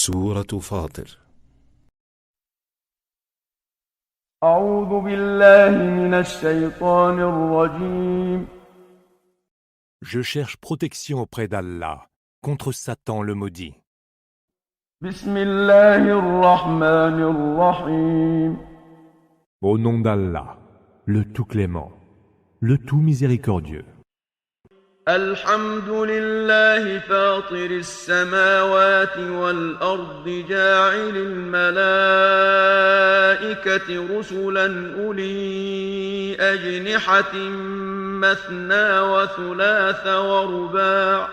سورة فاطر. أعوذ بالله من الشيطان الرجيم. Je cherche protection auprès d'Allah contre Satan le maudit. بسم الله الرحمن الرحيم. Au nom d'Allah, le tout clément, le tout miséricordieux. الحمد لله فاطر السماوات والأرض جاعل الملائكة رسلا أولي أجنحة مثنى وثلاث ورباع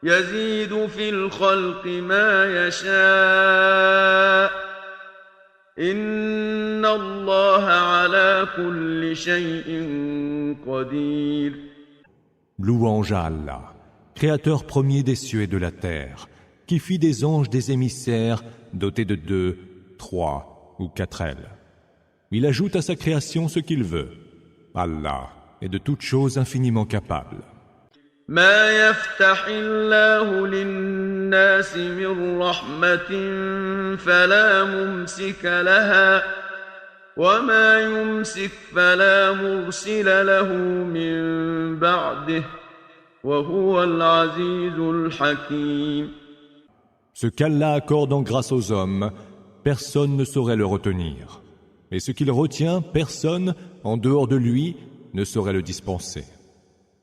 يزيد في الخلق ما يشاء إن الله على كل شيء قدير. Louange à Allah, créateur premier des cieux et de la terre, qui fit des anges des émissaires dotés de 2, 3 ou 4 ailes. Il ajoute à sa création ce qu'il veut. Allah est de toutes choses infiniment capable. ما يفتح الله للناس من رحمة فلا ممسك لها وما يمسك فلا مرسل له من بعده وهو العزيز الحكيم. Ce qu'Allah accorde en grâce aux hommes, personne ne saurait le retenir. Et ce qu'il retient, personne, en dehors de lui, ne saurait le dispenser.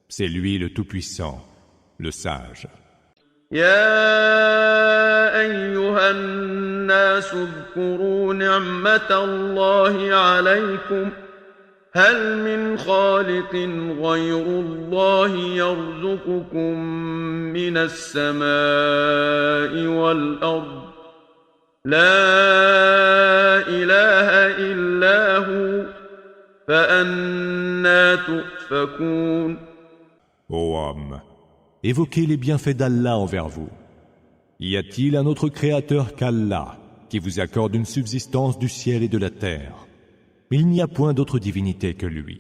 C'est lui le Tout-Puissant, le Sage. يا أيها الناس اذكروا نعمة الله عليكم هل من خالق غير الله يرزقكم من السماء والأرض لا إله إلا هو فأنى تؤفكون. Ô homme, évoquez les bienfaits d'Allah envers vous. Y a-t-il un autre créateur qu'Allah qui vous accorde une subsistance du ciel et de la terre? Il n'y a point d'autre divinité que lui.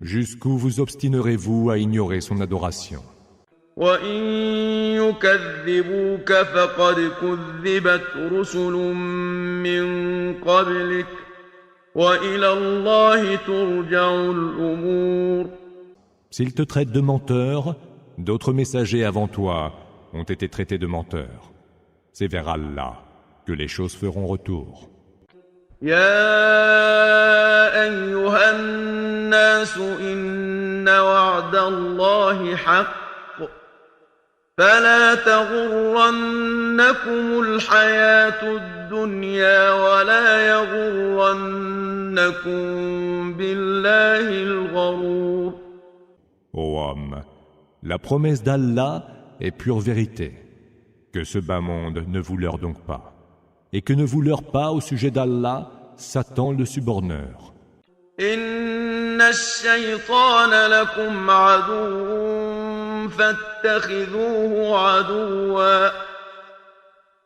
Jusqu'où vous obstinerez-vous à ignorer son adoration? وَإِن يُكَذِّبُوكَ فَقَدْ كُذِّبَتْ رُسُلٌ مِّن قَبْلِكَ وَإِلَى اللَّهِ تُرْجَعُ الْأُمُورُ. S'ils te traitent de menteur, d'autres messagers avant toi ont été traités de menteurs. C'est vers Allah que les choses feront retour. يا أيها الناس إن وعد الله حق فلا تغرنكم الحياة الدنيا ولا يغرنكم بالله الغرور. Ô homme, la promesse d'Allah est pure vérité. Que ce bas monde ne vous leurre donc pas. Et que ne vous leurre pas au sujet d'Allah, Satan le suborneur. إن الشيطان لكم عدو فاتخذوه عدوا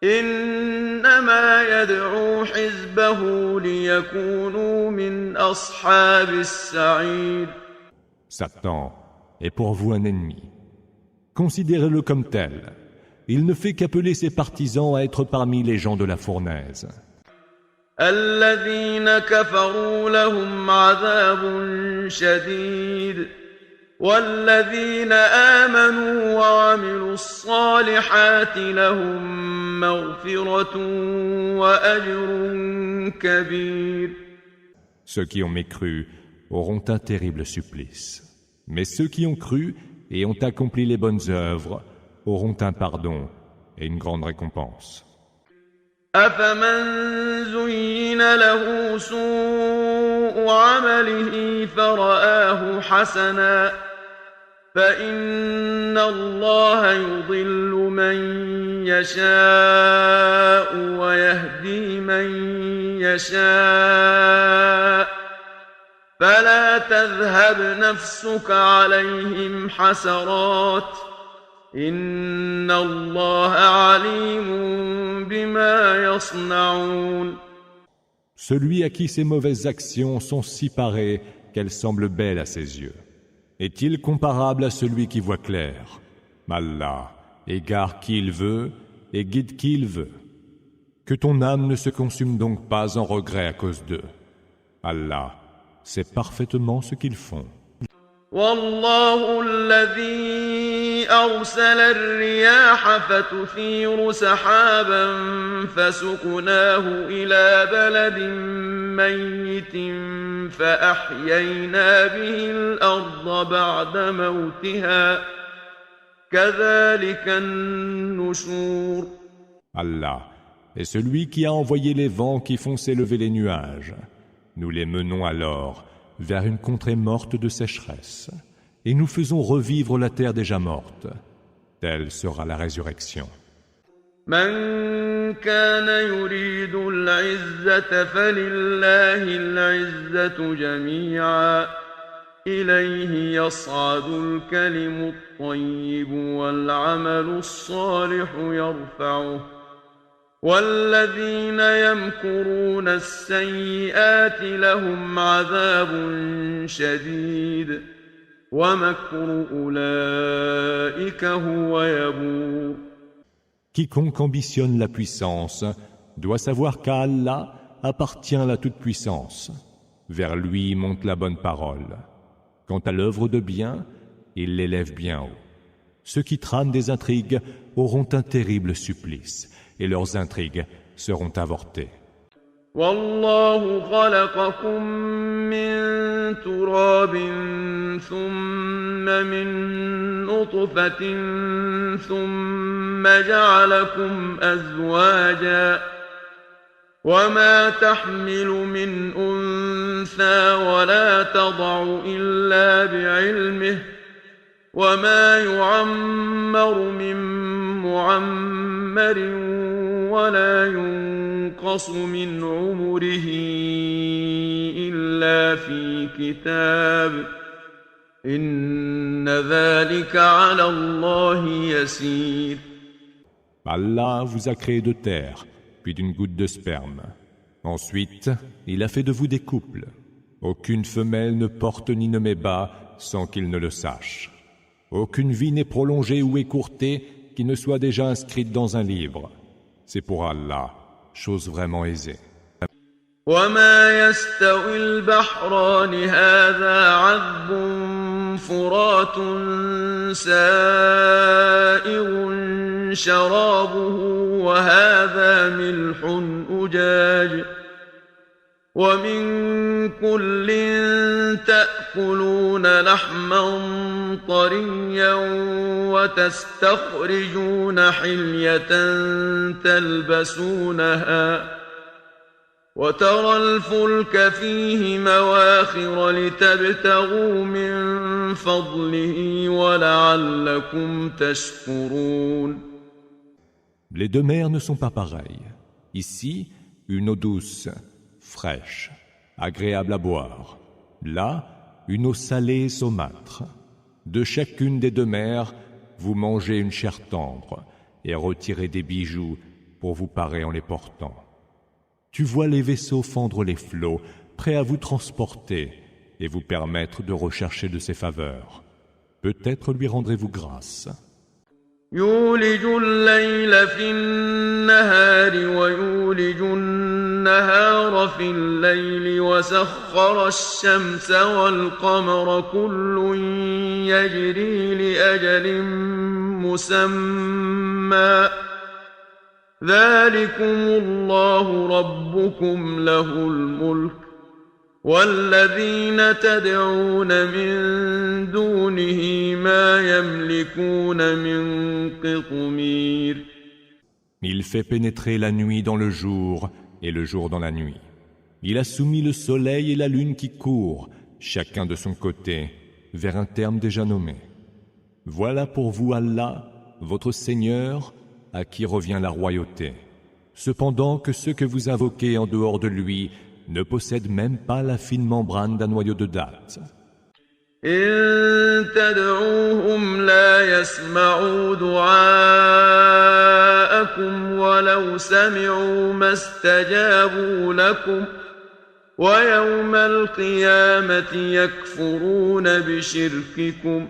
إنما يدعو حزبه ليكونوا من أصحاب السعير. Satan est pour vous un ennemi. Considérez-le comme tel. Il ne fait qu'appeler ses partisans à être parmi les gens de la fournaise. الذين كفروا لهم عذاب شديد والذين آمنوا وعملوا الصالحات لهم مغفرة وأجر كبير. Ceux qui ont mécru auront un terrible supplice. Mais ceux qui ont cru et ont accompli les bonnes œuvres auront un pardon et une grande récompense. أفمن زين له سوء عمله فرآه حسنا فإن الله يضل من يشاء ويهدي من يشاء فلا تذهب نفسك عليهم حسرات إن الله عليم بما يصنعون. Celui à qui ses mauvaises actions sont si parées qu'elles semblent belles à ses yeux, est-il comparable à celui qui voit clair? Allah égare qui il veut et guide qui il veut. Que ton âme ne se consume donc pas en regret à cause d'eux. Allah sait parfaitement ce qu'ils font. والله الذي أرسل الرياح فتثير سحابا فسقناه إلى بلد ميت فأحيينا به الأرض بعد موتها كذلك النشور. Allah est celui qui a envoyé les vents qui font s'élever les nuages. Nous les menons alors vers une contrée morte de sécheresse, et nous faisons revivre la terre déjà morte. Telle sera la résurrection. من كان يريد العزة فلله العزة جميعا إليه يصعد الكلم الطيب والعمل الصالح يرفعه والذين يمكرون السيئات لهم عذاب شديد ومكر أولئك هو يبور. Quiconque ambitionne la puissance doit savoir qu'à Allah appartient la toute-puissance. Vers lui monte la bonne parole. Quant à l'œuvre de bien, il l'élève bien haut. Ceux qui trament des intrigues auront un terrible supplice, et leurs intrigues seront avortées. والله خلقكم من تراب ثم من نطفة ثم جعلكم أزواجا وما تحمل من أنثى ولا تضع إلا بعلمه وما يعمر من معمر ولا ينقص من عمره إلا في كتاب إن ذلك على الله يسير. Allah vous a créé de terre, puis d'une goutte de sperme. Ensuite, il a fait de vous des couples. Aucune femelle ne porte ni ne met bas sans qu'il ne le sache. Aucune vie n'est prolongée ou écourtée qui ne soit déjà inscrite dans un livre. C'est pour Allah, chose vraiment aisée. وما يستوي البحران هذا عذب فرات سائغ شرابه وهذا ملح أجاج ومن كل تأكلون لحما طريا وتستخرجون حلية تلبسونها وترى الفلك فيه مواخر لتبتغوا من فضله ولعلكم تشكرون. Les deux mers ne sont pas pareilles. Ici, une eau douce, fraîche, agréable à boire. Là, une eau salée et saumâtre. De chacune des deux mers, vous mangez une chair tendre et retirez des bijoux pour vous parer en les portant. Tu vois les vaisseaux fendre les flots, prêts à vous transporter et vous permettre de rechercher de ses faveurs. Peut-être lui rendrez-vous grâce. يولج الليل في النهار ويولج النهار في الليل وسخر الشمس والقمر كل يجري لأجل مسمى ذلكم الله ربكم له الملك والذين تدعون من دونه ما يملكون من قطمير. Il fait pénétrer la nuit dans le jour et le jour dans la nuit. Il a soumis le soleil et la lune qui courent, chacun de son côté, vers un terme déjà nommé. Voilà pour vous Allah, votre Seigneur, à qui revient la royauté. Cependant que ceux que vous invoquez en dehors de lui ne possèdent même pas la fine membrane d'un noyau de date. إن تدعوهم لا يسمعوا دعاءكم ولو سمعوا ما استجابوا لكم ويوم القيامة يكفرون بشرككم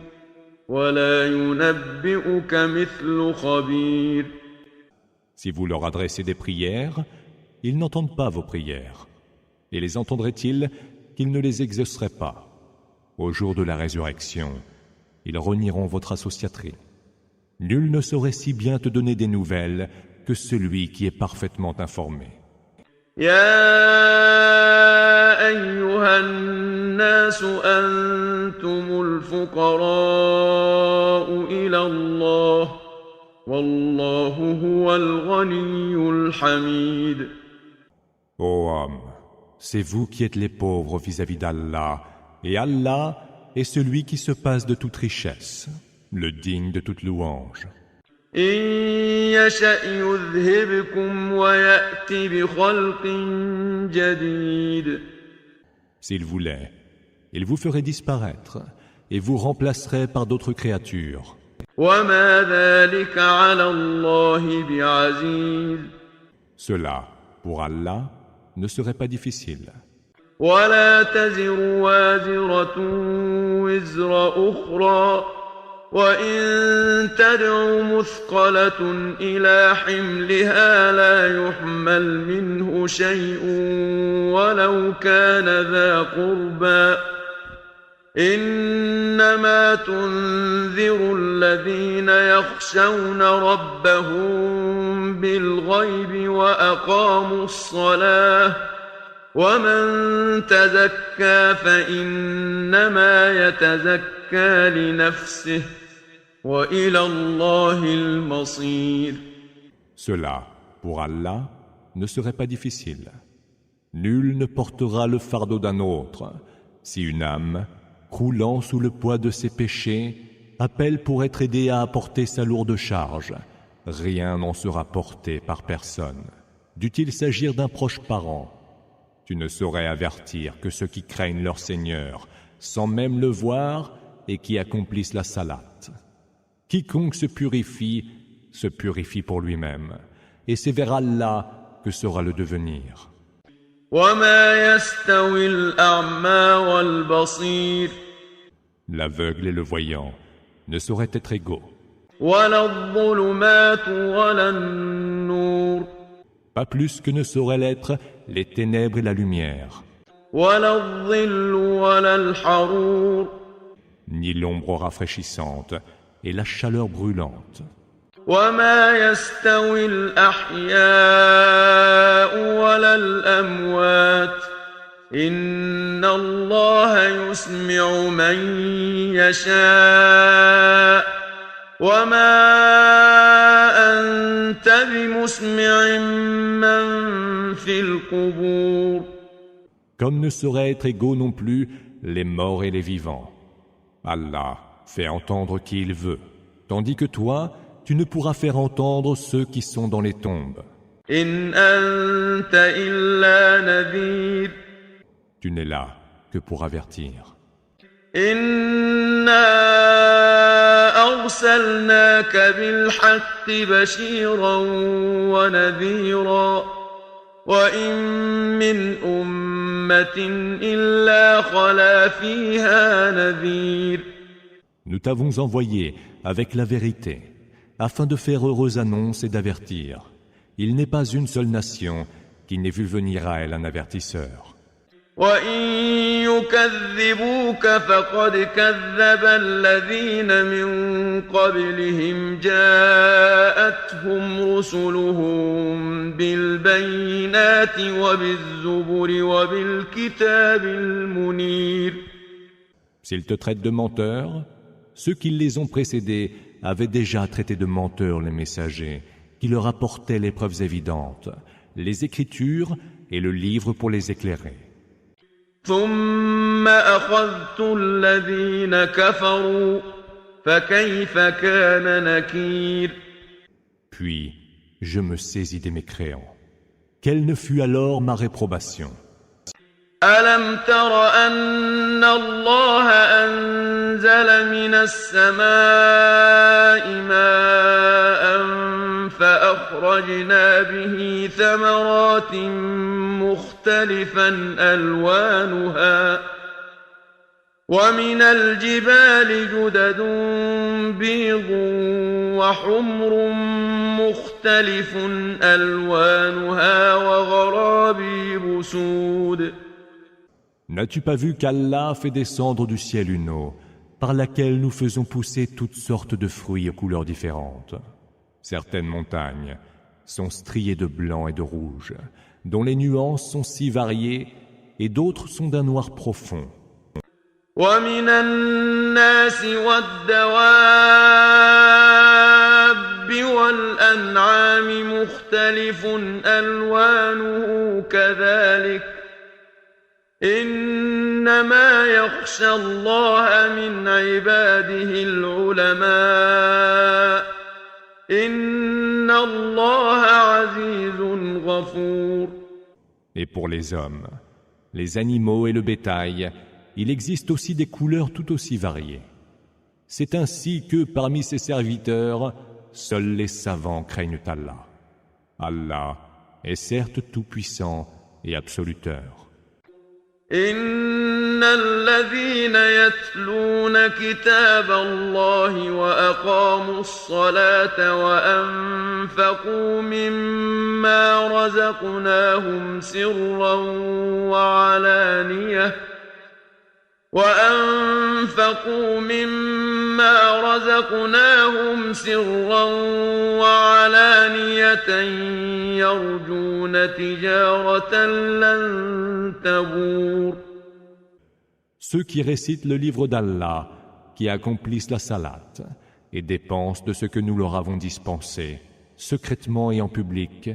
ولا ينبئك مثل خبير. Si vous leur adressez des prières, ils n'entendent pas vos prières. Et les entendraient-ils qu'ils ne les exauceraient pas? Au jour de la résurrection, ils renieront votre associaterie. Nul ne saurait si bien te donner des nouvelles que celui qui est parfaitement informé. يا أيها الناس أنتم الفقراء إلى الله والله هو الغني الحميد. Ô homme, c'est vous qui êtes les pauvres vis-à-vis d'Allah, et Allah est celui qui se passe de toute richesse, le digne de toute louange. إن يشأ يذهبكم ويأت بخلق جديد. S'il voulait, il vous ferait disparaître et vous remplacerait par d'autres créatures. وما ذلك على الله بعزيز. Cela, pour Allah, ne serait pas difficile. ولا تزر وازرة وزر أخرى وإن تدع مثقلة إلى حملها لا يحمل منه شيء ولو كان ذا قربى إنما تنذر الذين يخشون ربهم بالغيب وأقاموا الصلاة ومن تزكى فإنما يتزكى لنفسه وإلى الله المصير. Cela, pour Allah, ne serait pas difficile. Nul ne portera le fardeau d'un autre. Si une âme, croulant sous le poids de ses péchés, appelle pour être aidée à apporter sa lourde charge, rien n'en sera porté par personne. Dût-il s'agir d'un proche parent, tu ne saurais avertir que ceux qui craignent leur Seigneur, sans même le voir et qui accomplissent la salate. Quiconque se purifie pour lui-même, et c'est vers Allah que sera le devenir. L'aveugle et le voyant ne sauraient être égaux. Pas plus que ne sauraient l'être les ténèbres et la lumière. Ni l'ombre rafraîchissante et la chaleur brûlante. وما يستوي الأحياء ولا الأموات إن الله يسمع من يشاء وما أنت بمسمع من في القبور. Comme ne sauraient être égaux non plus les morts et les vivants. Allah fait entendre qui il veut, tandis que toi, tu ne pourras faire entendre ceux qui sont dans les tombes. إن أنت إلا نذير. Tu n'es là que pour avertir. إنا أرسلناك بالحق بشيرا ونذيرا وإن من أمة إلا خلا فيها نذير. Nous t'avons envoyé avec la vérité, afin de faire heureuse annonce et d'avertir. Il n'est pas une seule nation qui n'ait vu venir à elle un avertisseur. وَإِن يُكَذِّبُوكَ فَقَدْ كَذَّبَ الَّذِينَ مِن قَبْلِهِمْ جَاءَتْهُمْ رُسُلُهُم بِالْبَيِّنَاتِ وَبِالزُّبُرِ وَبِالْكِتَابِ الْمُنِيرِ. S'ils te traitent de menteurs, ceux qui les ont précédés avaient déjà traité de menteurs les messagers, qui leur apportaient les preuves évidentes, les Écritures et le livre pour les éclairer. ثم أخذت الذين كفروا فكيف كان نكير. Puis je me saisis des mécréants. Quelle ne fut alors ma réprobation? ألم تر أن الله أنزل من السماء ماء فأخرجنا به ثمرات مختلفا ألوانها ومن الجبال جدد بيض وحمر مختلف ألوانها وغرابيب سود. N'as-tu pas vu qu'Allah fait descendre du ciel une eau, par laquelle nous faisons pousser toutes sortes de fruits aux couleurs différentes? Certaines montagnes sont striées de blanc et de rouge, dont les nuances sont si variées, et d'autres sont d'un noir profond. ومن الناس والدواب والأنعام مختلف ألوانه كذلك إنما يخشى الله من عباده العلماء إن الله عزيز غفور. Et pour les hommes, les animaux et le bétail, il existe aussi des couleurs tout aussi variées. C'est ainsi que, parmi ses serviteurs, seuls les savants craignent Allah. Allah est certes tout-puissant et absoluteur. إن الذين يتلون كتاب الله وأقاموا الصلاة وأنفقوا مما رزقناهم سرا وعلانية يرجون تجارة لن تبور. Ceux qui récitent le livre d'Allah, qui accomplissent la salate et dépensent de ce que nous leur avons dispensé, secrètement et en public,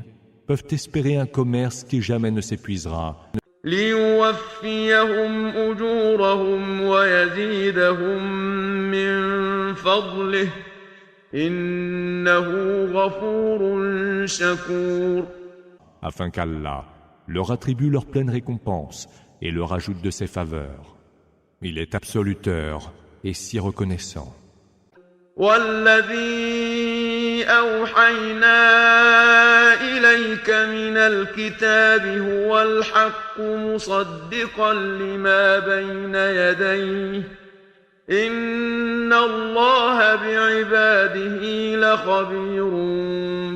peuvent espérer un commerce qui jamais ne s'épuisera. ليوفيهم أجورهم ويزيدهم من فضله إنه غفور شكور. Afin qu'Allah leur attribue leur pleine récompense et leur ajoute de ses faveurs. Il est absoluteur et si reconnaissant. والذي أوحينا إليك من الكتاب هو الحق مصدقا لما بين يديه إن الله بعباده لخبير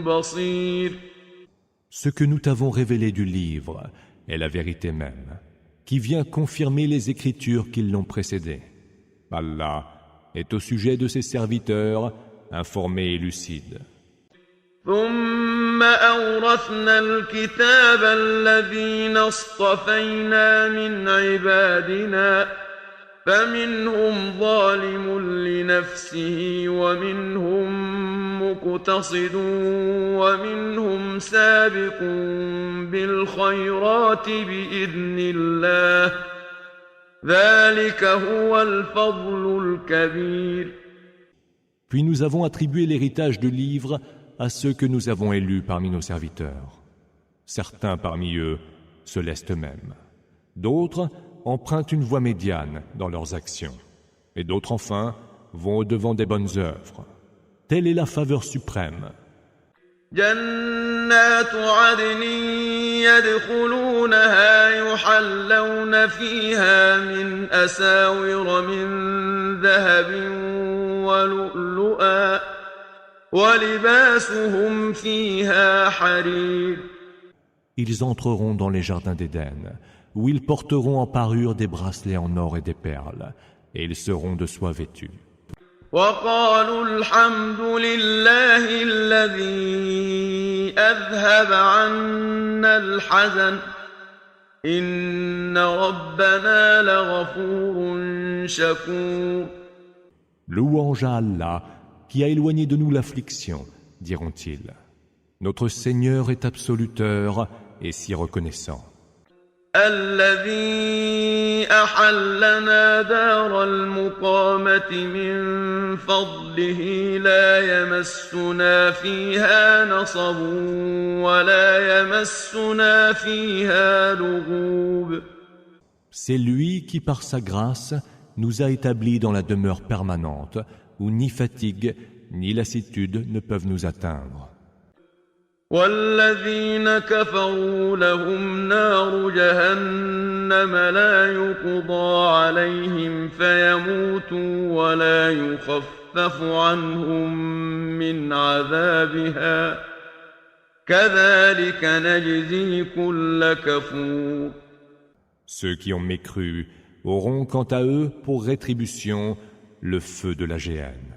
بصير. Ce que nous t'avons révélé du livre est la vérité même, qui vient confirmer les écritures qui l'ont précédé. Allah est au sujet de ses serviteurs informé et lucide. ثم أورثنا الكتاب الذين اصطفينا من عبادنا فمنهم ظالم لنفسه ومنهم مقتصد ومنهم سابق بالخيرات بإذن الله ذلك هو الفضل الكبير. Puis nous avons attribué l'héritage du livre à ceux que nous avons élus parmi nos serviteurs. Certains parmi eux se laissent eux-mêmes. D'autres empruntent une voie médiane dans leurs actions. Et d'autres enfin vont au-devant des bonnes œuvres. Telle est la faveur suprême. جنات عدن يدخلونها يحلون فيها من أساور من ذهب ولؤلؤا ولباسهم فيها حرير. Ils entreront dans les jardins d'Éden, où ils porteront en parure des bracelets en or et des perles, et ils seront de soie vêtus. وقالوا الحمد لله الذي أذهب عنا الحزن إن ربنا لغفور شكور. Louange à Allah qui a éloigné de nous l'affliction, diront-ils. Notre Seigneur est absoluteur et si reconnaissant. الذي أحلنا دار المقامة من فضله لا يمسنا فيها نصب ولا يمسنا فيها لغوب. C'est lui qui, par sa grâce, nous a établis dans la demeure permanente, où ni fatigue ni lassitude ne peuvent nous atteindre. والذين كفروا لهم نار جهنم لا يقضى عليهم فيموتوا ولا يخفف عنهم من عذابها كذلك نجزي كل كفور. Ceux qui ont mécru auront quant à eux pour rétribution le feu de la géhenne.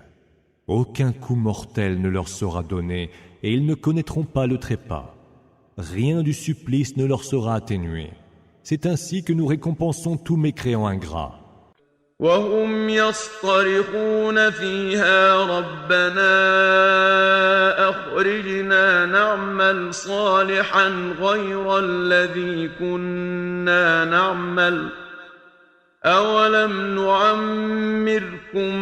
Aucun coup mortel ne leur sera donné et ils ne connaîtront pas le trépas. Rien du supplice ne leur sera atténué. C'est ainsi que nous récompensons tous mécréants ingrats. وهم يصطرخون فيها ربنا أخرجنا نعمل صالحا غير الذي كنا نعمل أولم نعمركم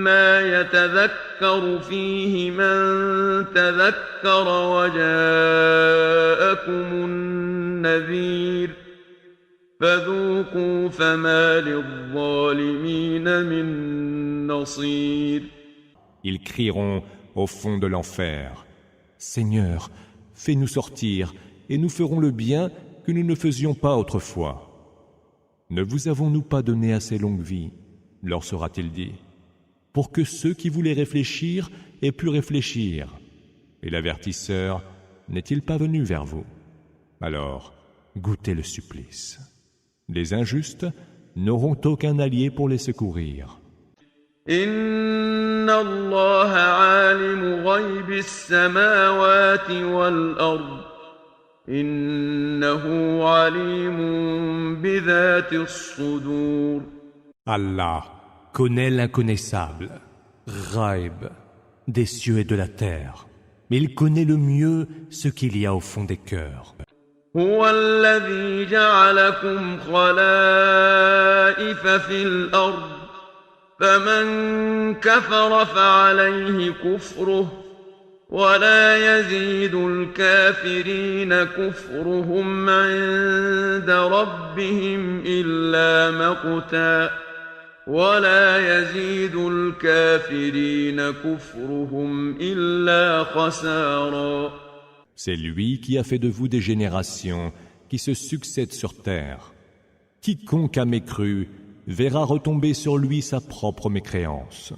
ما يتذكر فيه من تذكر وجاءكم النذير فذوقوا فما للظالمين من نصير. Ils crieront au fond de l'enfer. Seigneur, fais-nous sortir et nous ferons le bien que nous ne faisions pas autrefois. Ne vous avons-nous pas donné assez longue vie, leur sera-t-il dit, pour que ceux qui voulaient réfléchir aient pu réfléchir. Et l'avertisseur n'est-il pas venu vers vous? Alors, goûtez le supplice. Les injustes n'auront aucun allié pour les secourir. إن الله عالم غيب السماوات والأرض إنه عليم بذات الصدور. Allah connaît l'inconnaissable, Ghaib, des cieux et de la terre, mais il connaît le mieux ce qu'il y a au fond des cœurs. هو الذي جعلكم خلائف في الأرض فمن كفر فعليه كفره ولا يزيد الكافرين كفرهم عند ربهم إلا مقتا ولا يزيد الكافرين كفرهم إلا خسارا. C'est lui qui a fait de vous des générations qui se succèdent sur terre. Quiconque a mécru verra retomber sur lui sa propre mécréance.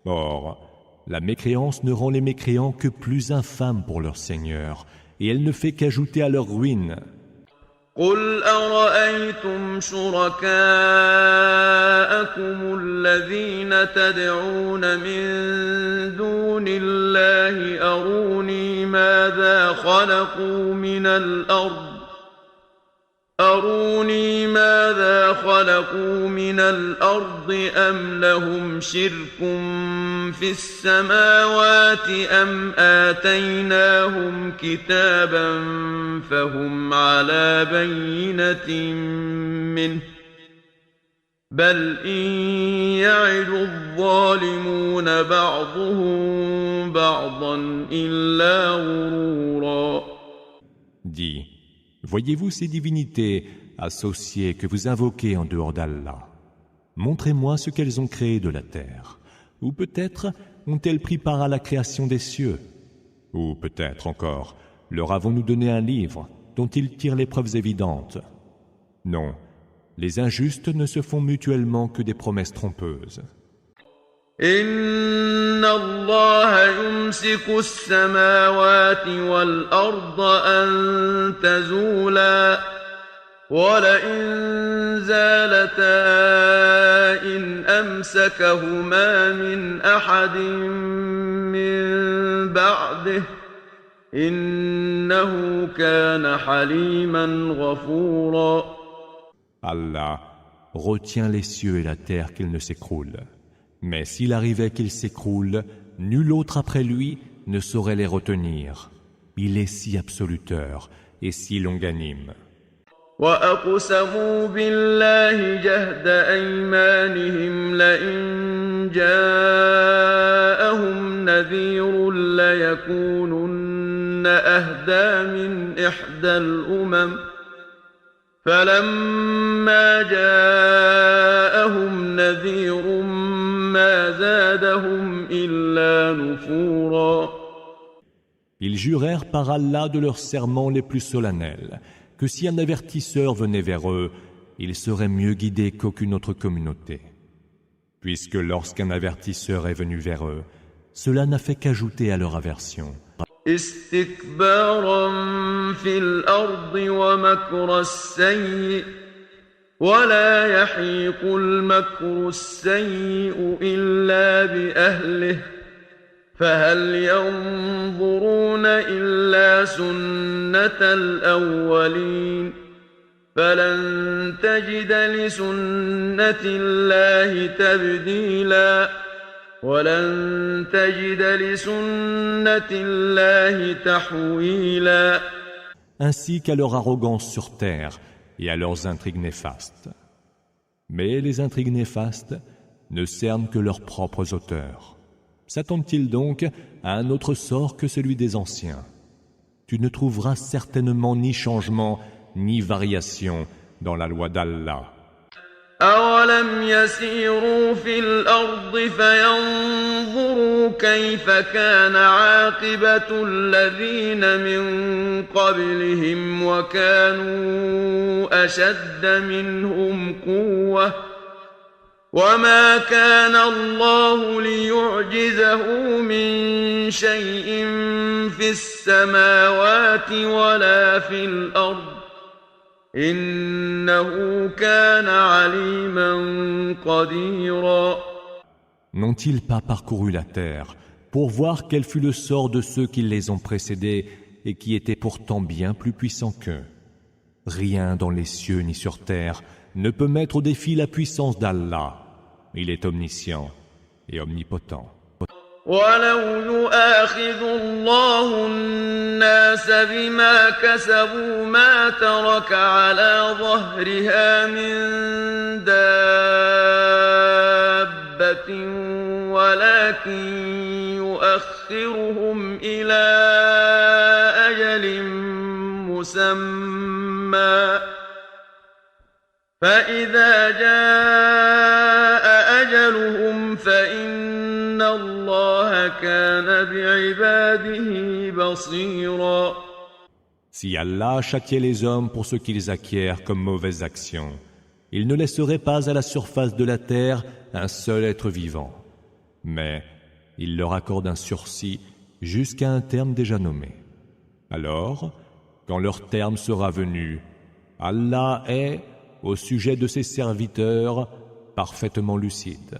Or, la mécréance ne rend les mécréants que plus infâmes pour leur Seigneur, et elle ne fait qu'ajouter à leur ruine. قل أرأيتم شركاءكم الذين تدعون من دون الله أروني ماذا خلقوا من الأرض أم لهم شرك في السماوات أم آتيناهم كتابا فهم على بينة منه بل إن يعد الظالمون بعضهم بعضا إلا غرورا. Dis, voyez-vous ces divinités associées que vous invoquez en dehors d'Allah? Montrez-moi ce qu'elles ont créé de la terre. Ou peut-être ont-elles pris part à la création des cieux? Ou peut-être encore, leur avons-nous donné un livre dont ils tirent les preuves évidentes? Non, les injustes ne se font mutuellement que des promesses trompeuses. إن الله يمسك السماوات والأرض أن تزولا ولئن زالتا إن أمسكهما من أحد من بعده إنه كان حليما غفورا. Allah retient les cieux et la terre qu'ils ne s'écroulent. Mais s'il arrivait qu'ils s'écroulent, nul autre après lui ne saurait les retenir. Il est si absoluteur et si longanime. وأقسموا بالله جهد أيمانهم لئن جاءهم نذير ليكونن أهدى من إحدى الأمم فلما جاءهم نذير ما زادهم إلا نفورا. Ils jurèrent par Allah de leurs serments les plus solennels que si un avertisseur venait vers eux, ils seraient mieux guidés qu'aucune autre communauté. Puisque lorsqu'un avertisseur est venu vers eux, cela n'a fait qu'ajouter à leur aversion. استكبارا في الأرض ومكر السيء ولا يحيق المكر السيء إلا بأهله فهل ينظرون إلا سنة الأولين فلن تجد لسنة الله تبديلا ولن تجد لسنة الله تحويلا. Ainsi qu'à leur arrogance sur terre et à leurs intrigues néfastes. Mais les intrigues néfastes ne cernent que leurs propres auteurs. S'attendent-ils donc à un autre sort que celui des anciens? Tu ne trouveras certainement ni changement ni variation dans la loi d'Allah. أولم يسيروا في الأرض فينظروا كيف كان عاقبة الذين من قبلهم وكانوا أشد منهم قوة وما كان الله ليعجزه من شيء في السماوات ولا في الأرض إنه كان عليما قديرا. N'ont-ils pas parcouru la terre pour voir quel fut le sort de ceux qui les ont précédés et qui étaient pourtant bien plus puissants qu'eux? Rien dans les cieux ni sur terre ne peut mettre au défi la puissance d'Allah. Il est omniscient et omnipotent. ولو يؤاخذ الله الناس بما كسبوا ما ترك على ظهرها من دابة ولكن يؤخرهم إلى أجل مسمى فإذا جاء أجلهم فإن الله كان بعباده بصيرا. Si Allah châtiait les hommes pour ce qu'ils acquièrent comme mauvaises actions, il ne laisserait pas à la surface de la terre un seul être vivant. Mais il leur accorde un sursis jusqu'à un terme déjà nommé. Alors, quand leur terme sera venu, Allah est, au sujet de ses serviteurs, parfaitement lucide.